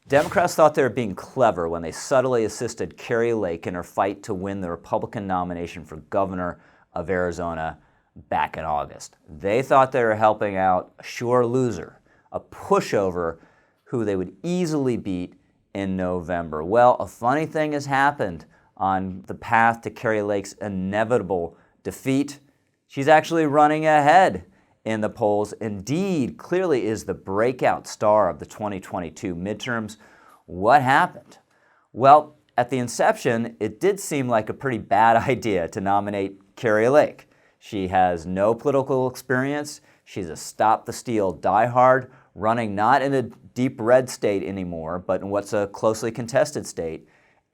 Democrats thought they were being clever when they subtly assisted Kari Lake in her fight to win the Republican nomination for governor of Arizona back in August. They thought they were helping out a sure loser, a pushover who they would easily beat in November. Well, a funny thing has happened on the path to Kari Lake's inevitable defeat. She's actually running ahead in the polls. Indeed, clearly is the breakout star of the 2022 midterms. What happened? Well, at the inception, it did seem like a pretty bad idea to nominate Kari Lake. She has no political experience. She's a stop-the-steal diehard, running not in a deep red state anymore, but in what's a closely contested state,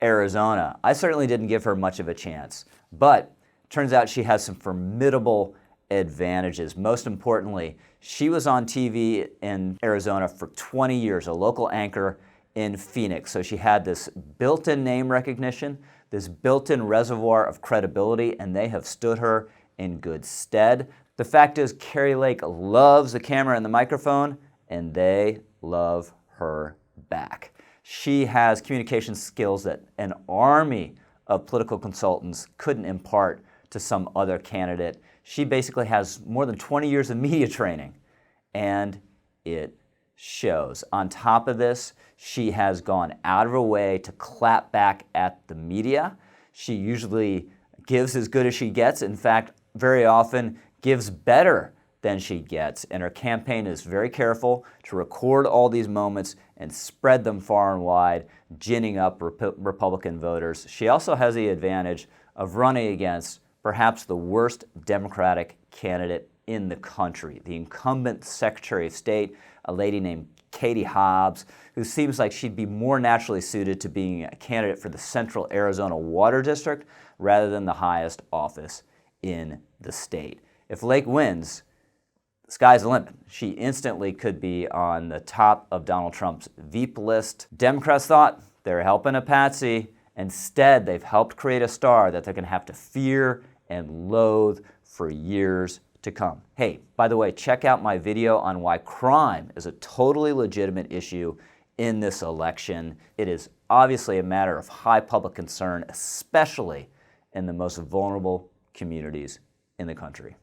Arizona. I certainly didn't give her much of a chance, but turns out she has some formidable advantages. Most importantly, she was on TV in Arizona for 20 years, a local anchor in Phoenix. So she had this built-in name recognition, this built-in reservoir of credibility, and they have stood her in good stead. The fact is, Kari Lake loves the camera and the microphone, and they love her back. She has communication skills that an army of political consultants couldn't impart to some other candidate. She basically has more than 20 years of media training, and it shows. On top of this, she has gone out of her way to clap back at the media. She usually gives as good as she gets. In fact, very often gives better than she gets, and her campaign is very careful to record all these moments and spread them far and wide, ginning up Republican voters. She also has the advantage of running against perhaps the worst Democratic candidate in the country, the incumbent Secretary of State, a lady named Katie Hobbs, who seems like she'd be more naturally suited to being a candidate for the Central Arizona Water District rather than the highest office in the state. If Lake wins, the sky's the limit. She instantly could be on the top of Donald Trump's Veep list. Democrats thought they were helping a patsy. Instead, they've helped create a star that they're going to have to fear and loathe for years to come. Hey, by the way, check out my video on why crime is a totally legitimate issue in this election. It is obviously a matter of high public concern, especially in the most vulnerable communities in the country.